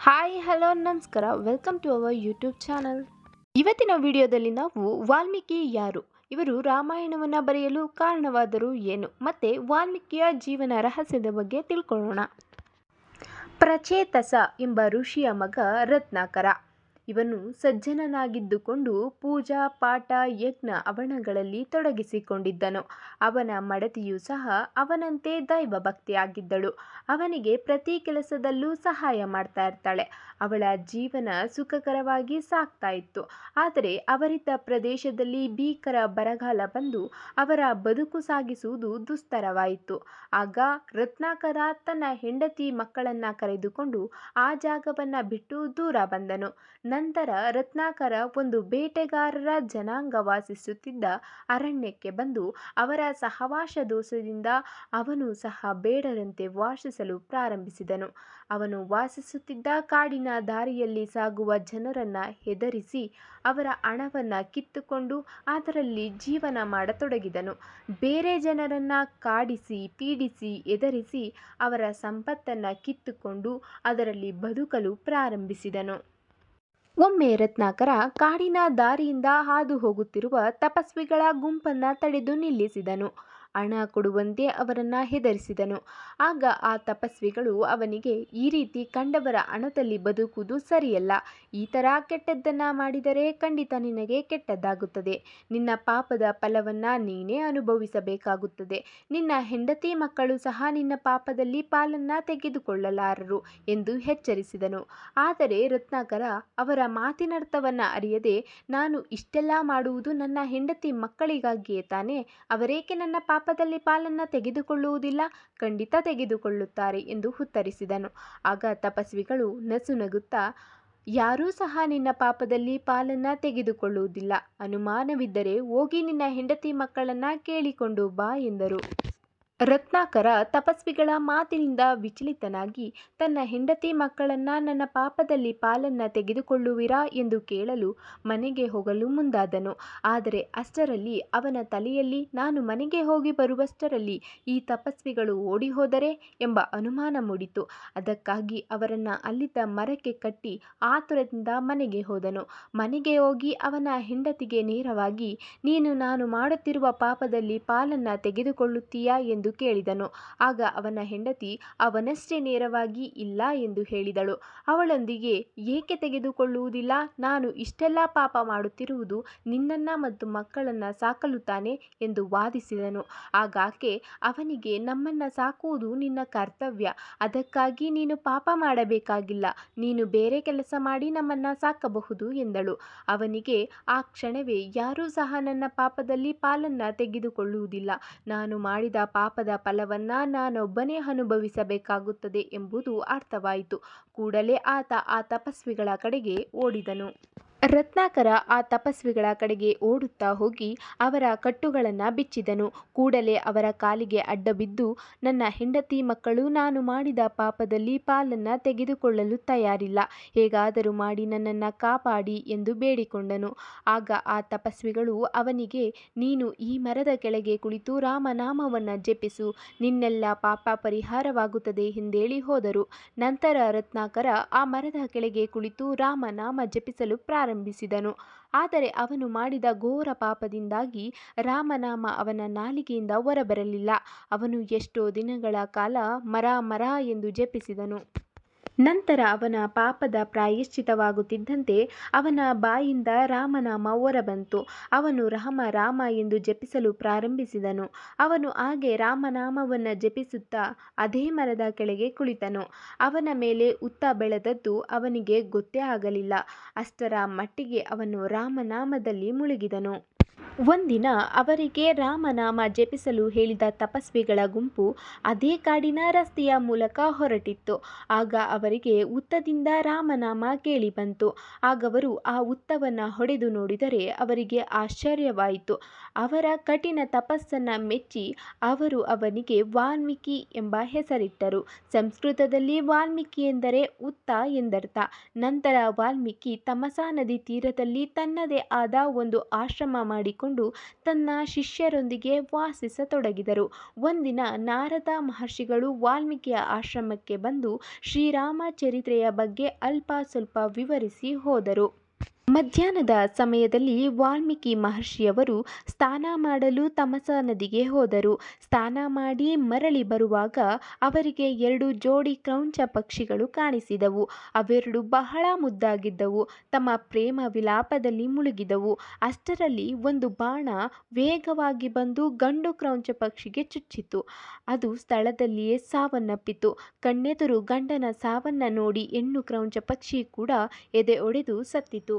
Hi hello ನಮಸ್ಕಾರ welcome to our YouTube channel. ಇವತ್ತಿನ ವಿಡಿಯೋದಲ್ಲಿ ನಾವು ವಾಲ್ಮೀಕಿ ಯಾರು, ಇವರು ರಾಮಾಯಣವನ್ನು ಬರೆಯಲು ಕಾರಣವಾದರು ಏನು, ಮತ್ತು ವಾಲ್ಮೀಕಿಯ ಜೀವನ ರಹಸ್ಯದ ಬಗ್ಗೆ ತಿಳ್ಕೊಳ್ಳೋಣ. ಪ್ರಚೇತಸ ಎಂಬ ಋಷಿಯ ಮಗ ರತ್ನಾಕರ. ಇವನು ಸಜ್ಜನನಾಗಿದ್ದುಕೊಂಡು ಪೂಜಾ ಪಾಠ ಯಜ್ಞ ಅವಣಗಳಲ್ಲಿ ತೊಡಗಿಸಿಕೊಂಡಿದ್ದನು. ಅವನ ಮಡದಿಯೂ ಸಹ ಅವನಂತೆ ದೈವಭಕ್ತಿಯಾಗಿದ್ದಳು. ಅವನಿಗೆ ಪ್ರತಿ ಕೆಲಸದಲ್ಲೂ ಸಹಾಯ ಮಾಡ್ತಾ ಇರ್ತಾಳೆ. ಅವಳ ಜೀವನ ಸುಖಕರವಾಗಿ ಸಾಗ್ತಾ ಇತ್ತು. ಆದರೆ ಅವರಿದ್ದ ಪ್ರದೇಶದಲ್ಲಿ ಭೀಕರ ಬರಗಾಲ ಬಂದು ಅವರ ಬದುಕು ಸಾಗಿಸುವುದು ದುಸ್ತರವಾಯಿತು. ಆಗ ರತ್ನಾಕರ ತನ್ನ ಹೆಂಡತಿ ಮಕ್ಕಳನ್ನ ಕರೆದುಕೊಂಡು ಆ ಜಾಗವನ್ನ ಬಿಟ್ಟು ದೂರ ಬಂದನು. ನಂತರ ರತ್ನಾಕರ ಒಂದು ಬೇಟೆಗಾರರ ಜನಾಂಗ ವಾಸಿಸುತ್ತಿದ್ದ ಅರಣ್ಯಕ್ಕೆ ಬಂದು ಅವರ ಸಹವಾಸ ದೋಷದಿಂದ ಅವನು ಸಹ ಬೇಡರಂತೆ ವಾಸಿಸಲು ಪ್ರಾರಂಭಿಸಿದನು. ಅವನು ವಾಸಿಸುತ್ತಿದ್ದ ಕಾಡಿನ ದಾರಿಯಲ್ಲಿ ಸಾಗುವ ಜನರನ್ನ ಹೆದರಿಸಿ ಅವರ ಹಣವನ್ನ ಕಿತ್ತುಕೊಂಡು ಅದರಲ್ಲಿ ಜೀವನ ಮಾಡತೊಡಗಿದನು. ಬೇರೆ ಜನರನ್ನ ಕಾಡಿಸಿ ಪೀಡಿಸಿ ಹೆದರಿಸಿ ಅವರ ಸಂಪತ್ತನ್ನ ಕಿತ್ತುಕೊಂಡು ಅದರಲ್ಲಿ ಬದುಕಲು ಪ್ರಾರಂಭಿಸಿದನು. ಒಮ್ಮೆ ರತ್ನಾಕರ ಕಾಡಿನ ದಾರಿಯಿಂದ ಹಾದು ಹೋಗುತ್ತಿರುವ ತಪಸ್ವಿಗಳ ಗುಂಪನ್ನ ತಡೆದು ನಿಲ್ಲಿಸಿದನು. ಹಣ ಕೊಡುವಂತೆ ಅವರನ್ನ ಹೆದರಿಸಿದನು. ಆಗ ಆ ತಪಸ್ವಿಗಳು ಅವನಿಗೆ, ಈ ರೀತಿ ಕಂಡವರ ಹಣದಲ್ಲಿ ಬದುಕುವುದು ಸರಿಯಲ್ಲ. ಈ ಥರ ಕೆಟ್ಟದ್ದನ್ನ ಮಾಡಿದರೆ ಖಂಡಿತ ನಿನಗೆ ಕೆಟ್ಟದ್ದಾಗುತ್ತದೆ. ನಿನ್ನ ಪಾಪದ ಫಲವನ್ನ ನೀನೇ ಅನುಭವಿಸಬೇಕಾಗುತ್ತದೆ. ನಿನ್ನ ಹೆಂಡತಿ ಮಕ್ಕಳು ಸಹ ನಿನ್ನ ಪಾಪದಲ್ಲಿ ಪಾಲನ್ನ ತೆಗೆದುಕೊಳ್ಳಲಾರರು ಎಂದು ಎಚ್ಚರಿಸಿದನು. ಆದರೆ ರತ್ನಾಕರ ಅವರ ಮಾತಿನರ್ಥವನ್ನ ಅರಿಯದೆ, ನಾನು ಇಷ್ಟೆಲ್ಲ ಮಾಡುವುದು ನನ್ನ ಹೆಂಡತಿ ಮಕ್ಕಳಿಗಾಗಿಯೇ ತಾನೇ, ಅವರೇಕೆ ನನ್ನ ಪಾಪದಲ್ಲಿ ಪಾಲನ್ನ ತೆಗೆದುಕೊಳ್ಳುವುದಿಲ್ಲ? ಖಂಡಿತ ತೆಗೆದುಕೊಳ್ಳುತ್ತಾರೆ ಎಂದು ಉತ್ತರಿಸಿದನು. ಆಗ ತಪಸ್ವಿಗಳು ನಸುನಗುತ್ತಾ, ಯಾರೂ ಸಹ ನಿನ್ನ ಪಾಪದಲ್ಲಿ ಪಾಲನ್ನ ತೆಗೆದುಕೊಳ್ಳುವುದಿಲ್ಲ. ಅನುಮಾನವಿದ್ದರೆ ಹೋಗಿ ನಿನ್ನ ಹೆಂಡತಿ ಮಕ್ಕಳನ್ನ ಕೇಳಿಕೊಂಡು ಬಾ ಎಂದರು. ರತ್ನಾಕರ ತಪಸ್ವಿಗಳ ಮಾತಿನಿಂದ ವಿಚಲಿತನಾಗಿ ತನ್ನ ಹೆಂಡತಿ ಮಕ್ಕಳನ್ನ ನನ್ನ ಪಾಪದಲ್ಲಿ ಪಾಲನ್ನ ತೆಗೆದುಕೊಳ್ಳುವಿರಾ ಎಂದು ಕೇಳಲು ಮನೆಗೆ ಹೋಗಲು ಮುಂದಾದನು. ಆದರೆ ಅಷ್ಟರಲ್ಲಿ ಅವನ ತಲೆಯಲ್ಲಿ, ನಾನು ಮನೆಗೆ ಹೋಗಿ ಬರುವಷ್ಟರಲ್ಲಿ ಈ ತಪಸ್ವಿಗಳು ಓಡಿ ಹೋದರೆ ಎಂಬ ಅನುಮಾನ ಮೂಡಿತು. ಅದಕ್ಕಾಗಿ ಅವರನ್ನ ಅಲ್ಲಿದ್ದ ಮರಕ್ಕೆ ಕಟ್ಟಿ ಆತುರದಿಂದ ಮನೆಗೆ ಹೋದನು. ಮನೆಗೆ ಹೋಗಿ ಅವನ ಹೆಂಡತಿಗೆ ನೇರವಾಗಿ, ನೀನು ನಾನು ಮಾಡುತ್ತಿರುವ ಪಾಪದಲ್ಲಿ ಪಾಲನ್ನ ತೆಗೆದುಕೊಳ್ಳುತ್ತೀಯಾ ಎಂದು ಕೇಳಿದನು. ಆಗ ಅವನ ಹೆಂಡತಿ ಅವನಷ್ಟೇ ನೇರವಾಗಿ ಇಲ್ಲ ಎಂದು ಹೇಳಿದಳು. ಅವಳೊಂದಿಗೆ, ಏಕೆ ತೆಗೆದುಕೊಳ್ಳುವುದಿಲ್ಲ? ನಾನು ಇಷ್ಟೆಲ್ಲ ಪಾಪ ಮಾಡುತ್ತಿರುವುದು ನಿನ್ನನ್ನ ಮತ್ತು ಮಕ್ಕಳನ್ನ ಸಾಕಲು ತಾನೆ ಎಂದು ವಾದಿಸಿದನು. ಆಗ ಆಕೆ ಅವನಿಗೆ, ನಮ್ಮನ್ನ ಸಾಕುವುದು ನಿನ್ನ ಕರ್ತವ್ಯ, ಅದಕ್ಕಾಗಿ ನೀನು ಪಾಪ ಮಾಡಬೇಕಾಗಿಲ್ಲ. ನೀನು ಬೇರೆ ಕೆಲಸ ಮಾಡಿ ನಮ್ಮನ್ನ ಸಾಕಬಹುದು ಎಂದಳು. ಅವನಿಗೆ ಆ ಕ್ಷಣವೇ, ಯಾರೂ ಸಹ ನನ್ನ ಪಾಪದಲ್ಲಿ ಪಾಲನ್ನ ತೆಗೆದುಕೊಳ್ಳುವುದಿಲ್ಲ. ನಾನು ಮಾಡಿದ ಪಾಪದ ಫಲವನ್ನ ನಾನೊಬ್ಬನೇ ಅನುಭವಿಸಬೇಕಾಗುತ್ತದೆ ಎಂಬುದು ಅರ್ಥವಾಯಿತು. ಕೂಡಲೇ ಆತ ಆ ತಪಸ್ವಿಗಳ ಕಡೆಗೆ ಓಡಿದನು. ರತ್ನಾಕರ ಆ ತಪಸ್ವಿಗಳ ಕಡೆಗೆ ಓಡುತ್ತಾ ಹೋಗಿ ಅವರ ಕಟ್ಟುಗಳನ್ನು ಬಿಚ್ಚಿದನು. ಕೂಡಲೇ ಅವರ ಕಾಲಿಗೆ ಅಡ್ಡ ಬಿದ್ದು, ನನ್ನ ಹೆಂಡತಿ ಮಕ್ಕಳು ನಾನು ಮಾಡಿದ ಪಾಪದಲ್ಲಿ ಪಾಲನ್ನು ತೆಗೆದುಕೊಳ್ಳಲು ತಯಾರಿಲ್ಲ, ಹೇಗಾದರೂ ಮಾಡಿ ನನ್ನನ್ನು ಕಾಪಾಡಿ ಎಂದು ಬೇಡಿಕೊಂಡನು. ಆಗ ಆ ತಪಸ್ವಿಗಳು ಅವನಿಗೆ, ನೀನು ಈ ಮರದ ಕೆಳಗೆ ಕುಳಿತು ರಾಮನಾಮವನ್ನು ಜಪಿಸು, ನಿನ್ನೆಲ್ಲ ಪಾಪ ಪರಿಹಾರವಾಗುತ್ತದೆ ಎಂದೇಳಿ ಹೋದರು. ನಂತರ ರತ್ನಾಕರ ಆ ಮರದ ಕೆಳಗೆ ಕುಳಿತು ರಾಮನಾಮ ಜಪಿಸಲು ಪ್ರಾರಂಭಿಸಿದನು. ಆದರೆ ಅವನು ಮಾಡಿದ ಘೋರ ಪಾಪದಿಂದಾಗಿ ರಾಮನಾಮ ಅವನ ನಾಲಿಗೆಯಿಂದ ಹೊರಬರಲಿಲ್ಲ. ಅವನು ಎಷ್ಟೋ ದಿನಗಳ ಕಾಲ ಮರ ಮರ ಎಂದು ಜಪಿಸಿದನು. ನಂತರ ಅವನ ಪಾಪದ ಪ್ರಾಯಶ್ಚಿತ್ತವಾಗುತ್ತಿದ್ದಂತೆ ಅವನ ಬಾಯಿಂದ ರಾಮನಾಮ ಹೊರಬಂತು. ಅವನು ರಾಮ ರಾಮ ಎಂದು ಜಪಿಸಲು ಪ್ರಾರಂಭಿಸಿದನು. ಅವನು ಹಾಗೆ ರಾಮನಾಮವನ್ನು ಜಪಿಸುತ್ತಾ ಅದೇ ಮರದ ಕೆಳಗೆ ಕುಳಿತನು. ಅವನ ಮೇಲೆ ಹುತ್ತ ಬೆಳೆದದ್ದು ಅವನಿಗೆ ಗೊತ್ತೇ ಆಗಲಿಲ್ಲ. ಅಷ್ಟರ ಮಟ್ಟಿಗೆ ಅವನು ರಾಮನಾಮದಲ್ಲಿ ಮುಳುಗಿದನು. ಒಂದಿನ ಅವರಿಗೆ ರಾಮನಾಮ ಜಪಿಸಲು ಹೇಳಿದ ತಪಸ್ವಿಗಳ ಗುಂಪು ಅದೇ ಕಾಡಿನ ರಸ್ತೆಯ ಮೂಲಕ ಹೊರಟಿತ್ತು. ಆಗ ಅವರಿಗೆ ಹುತ್ತದಿಂದ ರಾಮನಾಮ ಕೇಳಿಬಂತು. ಆಗವರು ಆ ಹುತ್ತವನ್ನು ಹೊಡೆದು ನೋಡಿದರೆ ಅವರಿಗೆ ಆಶ್ಚರ್ಯವಾಯಿತು. ಅವರ ಕಠಿಣ ತಪಸ್ಸನ್ನು ಮೆಚ್ಚಿ ಅವರು ಅವನಿಗೆ ವಾಲ್ಮೀಕಿ ಎಂಬ ಹೆಸರಿಟ್ಟರು. ಸಂಸ್ಕೃತದಲ್ಲಿ ವಾಲ್ಮೀಕಿ ಎಂದರೆ ಹುತ್ತ ಎಂದರ್ಥ. ನಂತರ ವಾಲ್ಮೀಕಿ ತಮಸಾ ನದಿ ತೀರದಲ್ಲಿ ತನ್ನದೇ ಆದ ಒಂದು ಆಶ್ರಮ ಮಾಡಿಕೊಂಡು ಮಾಡಿಕೊಂಡು ತನ್ನ ಶಿಷ್ಯರೊಂದಿಗೆ ವಾಸಿಸತೊಡಗಿದರು. ಒಂದಿನ ನಾರದ ಮಹರ್ಷಿಗಳು ವಾಲ್ಮೀಕಿಯ ಆಶ್ರಮಕ್ಕೆ ಬಂದು ಶ್ರೀರಾಮ ಚರಿತ್ರೆಯ ಬಗ್ಗೆ ಅಲ್ಪ ಸ್ವಲ್ಪ ವಿವರಿಸಿ ಹೋದರು. ಮಧ್ಯಾಹ್ನದ ಸಮಯದಲ್ಲಿ ವಾಲ್ಮೀಕಿ ಮಹರ್ಷಿಯವರು ಸ್ನಾನ ಮಾಡಲು ತಮಸಾ ನದಿಗೆ ಹೋದರು. ಸ್ನಾನ ಮಾಡಿ ಮರಳಿ ಬರುವಾಗ ಅವರಿಗೆ 2 ಜೋಡಿ ಕ್ರೌಂಚ ಪಕ್ಷಿಗಳು ಕಾಣಿಸಿದವು. ಅವೆರಡು ಬಹಳ ಮುದ್ದಾಗಿದ್ದವು. ತಮ್ಮ ಪ್ರೇಮ ವಿಲಾಪದಲ್ಲಿ ಮುಳುಗಿದವು. ಅಷ್ಟರಲ್ಲಿ ಒಂದು ಬಾಣ ವೇಗವಾಗಿ ಬಂದು ಗಂಡು ಕ್ರೌಂಚ ಪಕ್ಷಿಗೆ ಚುಚ್ಚಿತು. ಅದು ಸ್ಥಳದಲ್ಲಿಯೇ ಸಾವನ್ನಪ್ಪಿತು. ಕಣ್ಣೆದುರು ಗಂಡನ ಸಾವನ್ನ ನೋಡಿ ಹೆಣ್ಣು ಕ್ರೌಂಚ ಪಕ್ಷಿ ಕೂಡ ಎದೆ ಒಡೆದು ಸತ್ತಿತು.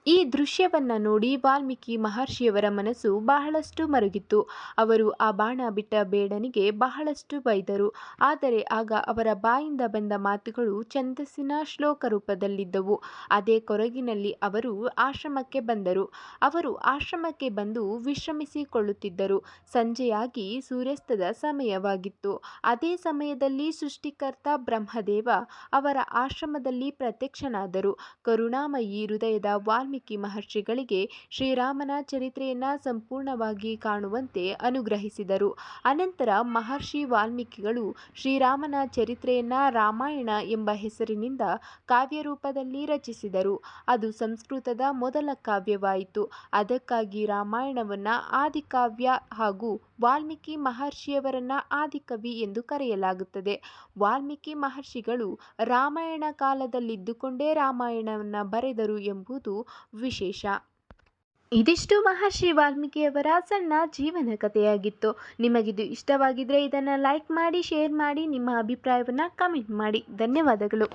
ಈ ದೃಶ್ಯವನ್ನ ನೋಡಿ ವಾಲ್ಮೀಕಿ ಮಹರ್ಷಿಯವರ ಮನಸ್ಸು ಬಹಳಷ್ಟು ಮರುಗಿತು. ಅವರು ಆ ಬಾಣ ಬಿಟ್ಟ ಬೇಡನಿಗೆ ಬಹಳಷ್ಟು ಬೈದರು. ಆದರೆ ಆಗ ಅವರ ಬಾಯಿಂದ ಬಂದ ಮಾತುಗಳು ಛಂದಸ್ಸಿನ ಶ್ಲೋಕ ರೂಪದಲ್ಲಿದ್ದವು. ಅದೇ ಕೊರಗಿನಲ್ಲಿ ಅವರು ಆಶ್ರಮಕ್ಕೆ ಬಂದರು. ಅವರು ಆಶ್ರಮಕ್ಕೆ ಬಂದು ವಿಶ್ರಮಿಸಿಕೊಳ್ಳುತ್ತಿದ್ದರು. ಸಂಜೆಯಾಗಿ ಸೂರ್ಯಾಸ್ತದ ಸಮಯವಾಗಿತ್ತು. ಅದೇ ಸಮಯದಲ್ಲಿ ಸೃಷ್ಟಿಕರ್ತ ಬ್ರಹ್ಮದೇವ ಅವರ ಆಶ್ರಮದಲ್ಲಿ ಪ್ರತ್ಯಕ್ಷನಾದರು. ಕರುಣಾಮಯಿ ಹೃದಯದ ವಾಲ್ಮೀಕಿ ಮಹರ್ಷಿಗಳಿಗೆ ಶ್ರೀರಾಮನ ಚರಿತ್ರೆಯನ್ನ ಸಂಪೂರ್ಣವಾಗಿ ಕಾಣುವಂತೆ ಅನುಗ್ರಹಿಸಿದರು. ಅನಂತರ ಮಹರ್ಷಿ ವಾಲ್ಮೀಕಿಗಳು ಶ್ರೀರಾಮನ ಚರಿತ್ರೆಯನ್ನ ರಾಮಾಯಣ ಎಂಬ ಹೆಸರಿನಿಂದ ಕಾವ್ಯರೂಪದಲ್ಲಿ ರಚಿಸಿದರು. ಅದು ಸಂಸ್ಕೃತದ ಮೊದಲ ಕಾವ್ಯವಾಯಿತು. ಅದಕ್ಕಾಗಿ ರಾಮಾಯಣವನ್ನ ಆದಿಕಾವ್ಯ ಹಾಗೂ ವಾಲ್ಮೀಕಿ ಮಹರ್ಷಿಯವರನ್ನ ಆದಿಕವಿ ಎಂದು ಕರೆಯಲಾಗುತ್ತದೆ. ವಾಲ್ಮೀಕಿ ಮಹರ್ಷಿಗಳು ರಾಮಾಯಣ ಕಾಲದಲ್ಲಿದ್ದುಕೊಂಡೇ ರಾಮಾಯಣವನ್ನ ಬರೆದರು ಎಂಬುದು ವಿಶೇಷ. ಇದಿಷ್ಟು ಮಹರ್ಷಿ ವಾಲ್ಮೀಕಿಯವರ ಸಣ್ಣ ಜೀವನ ಕಥೆಯಾಗಿತ್ತು. ನಿಮಗಿದು ಇಷ್ಟವಾಗಿದ್ರೆ ಇದನ್ನು ಲೈಕ್ ಮಾಡಿ, ಶೇರ್ ಮಾಡಿ, ನಿಮ್ಮ ಅಭಿಪ್ರಾಯವನ್ನು ಕಮೆಂಟ್ ಮಾಡಿ. ಧನ್ಯವಾದಗಳು.